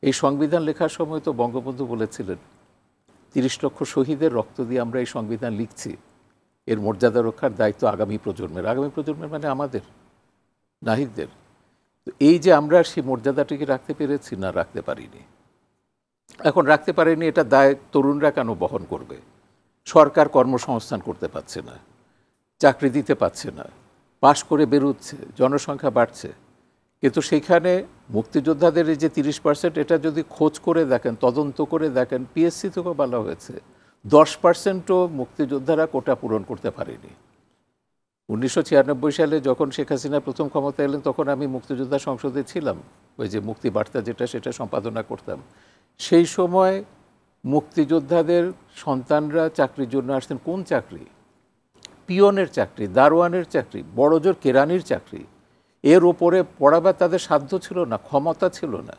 এই সংবিধান লেখার সময় তো বঙ্গবন্ধু বলেছিলেন ৩০ লক্ষ শহীদের রক্ত দিয়ে আমরা এই সংবিধান লিখছি, এর মর্যাদা রক্ষার দায়িত্ব আগামী প্রজন্মের মানে আমাদের, নাহিদদের। তো এই যে আমরা সেই মর্যাদাটিকে রাখতে পেরেছি না রাখতে পারিনি, এখন রাখতে পারেনি, এটা দায় তরুণরা কেন বহন করবে? সরকার কর্মসংস্থান করতে পারছে না, চাকরি দিতে পারছে না, পাশ করে বেরোচ্ছে, জনসংখ্যা বাড়ছে, কিন্তু সেইখানে মুক্তিযোদ্ধাদের এই যে 30%, এটা যদি খোঁজ করে দেখেন, তদন্ত করে দেখেন, পিএসসি থেকেও বলা হয়েছে 10%ও মুক্তিযোদ্ধারা কোটা পূরণ করতে পারেনি। 1996 সালে যখন শেখ হাসিনা প্রথম ক্ষমতা এলেন তখন আমি মুক্তিযোদ্ধা সংসদে ছিলাম, ওই যে মুক্তি বার্তা যেটা সেটা সম্পাদনা করতাম। সেই সময় মুক্তিযোদ্ধাদের সন্তানরা চাকরির জন্য আসতেন। কোন চাকরি? পিয়নের চাকরি, দারোয়ানের চাকরি, বড়জোর কেরানির চাকরি। এর ওপরে পড়াবার তাদের সাধ্য ছিল না, ক্ষমতা ছিল না।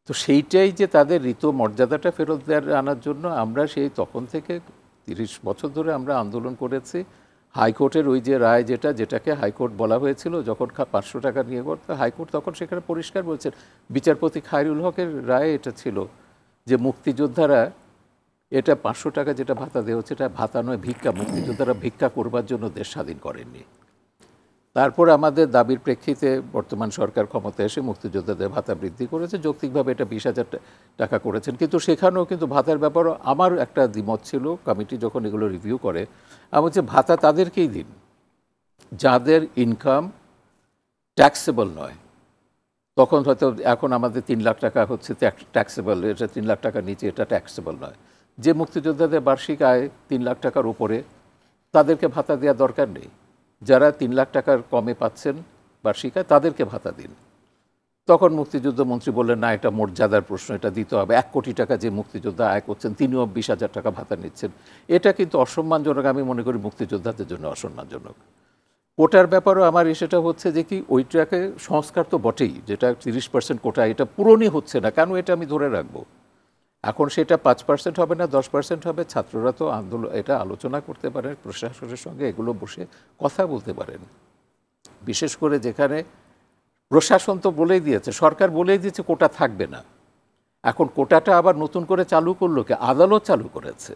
তো সেইটাই যে তাদের ঋত মর্যাদাটা ফেরত আনার জন্য আমরা সেই তখন থেকে 30 বছর ধরে আমরা আন্দোলন করেছি। হাইকোর্টের ওই যে রায় যেটাকে হাইকোর্ট বলা হয়েছিল, যখন 500 টাকা নিয়ে করতে, হাইকোর্ট তখন সেখানে পরিষ্কার বলছেন, বিচারপতি খায়রুল হকের রায় এটা ছিল যে মুক্তিযোদ্ধারা এটা 500 টাকা যেটা ভাতা দেওয়া হচ্ছে, এটা ভাতা নয়, ভিক্ষা। মুক্তিযোদ্ধারা ভিক্ষা করবার জন্য দেশ স্বাধীন করেননি। তারপর আমাদের দাবির প্রেক্ষিতে বর্তমান সরকার ক্ষমতায় এসে মুক্তিযোদ্ধাদের ভাতা বৃদ্ধি করেছে, যৌক্তিকভাবে এটা 20,000 টাকা করেছেন। কিন্তু সেখানেও কিন্তু ভাতার ব্যাপারও আমার একটা দ্বিমত ছিল। কমিটি যখন এগুলো রিভিউ করে, আমি বলছি ভাতা তাদেরকেই দিন যাদের ইনকাম ট্যাক্সেবল নয়। তখন হয়তো এখন আমাদের 3 লাখ টাকা হচ্ছে ট্যাক্সেবল, এটা 3 লাখ টাকার নিচে এটা ট্যাক্সেবল নয়। যে মুক্তিযোদ্ধাদের বার্ষিক আয় 3 লাখ টাকার উপরে, তাদেরকে ভাতা দেওয়া দরকার নেই। যারা 3 লাখ টাকার কমে পাচ্ছেন বার্ষিক আয়, তাদেরকে ভাতা দিন। তখন মুক্তিযুদ্ধ মন্ত্রী বললেন, না, এটা মর্যাদার প্রশ্ন, এটা দিতে হবে। 1 কোটি টাকা যে মুক্তিযোদ্ধা আয় করছেন তিনিও 20,000 টাকা ভাতা নিচ্ছেন। এটা কিন্তু অসম্মানজনক, আমি মনে করি মুক্তিযোদ্ধাদের জন্য অসম্মানজনক। কোটার ব্যাপারও আমার সেটা হচ্ছে যে কি, ওইটাকে সংস্কার তো বটেই, যেটা 30% কোটা, এটা পূরণই হচ্ছে না, কেন এটা আমি ধরে রাখবো? এখন সেটা 5% হবে না 10% হবে, ছাত্ররা তো এটা আলোচনা করতে পারেন, প্রশাসনের সঙ্গে এগুলো বসে কথা বলতে পারেন। বিশেষ করে যেখানে প্রশাসন তো বলেই দিয়েছে, সরকার বলেই দিয়েছে কোটা থাকবে না। এখন কোটাটা আবার নতুন করে চালু করলো কে? আদালত চালু করেছে।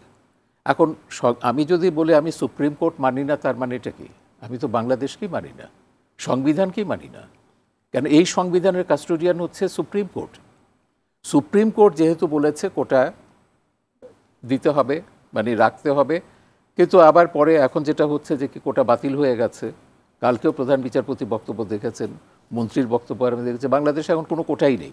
এখন আমি যদি বলি আমি সুপ্রিম কোর্ট মানি না, তার মানে এটা কি? আমি তো বাংলাদেশকেই মানি না, সংবিধানকেই মানি না। কেন এই সংবিধানের কাস্টোডিয়ান হচ্ছে সুপ্রিম কোর্ট। সুপ্রিম কোর্ট যেহেতু বলেছে কোটা দিতে হবে, মানে রাখতে হবে, কিন্তু আবার পরে এখন যেটা হচ্ছে যে কি কোটা বাতিল হয়ে গেছে। কালকেও প্রধান বিচারপতি বক্তব্য দেখেছেন, মন্ত্রীর বক্তব্য আমি দেখেছি, বাংলাদেশে এখন কোনো কোটাই নেই।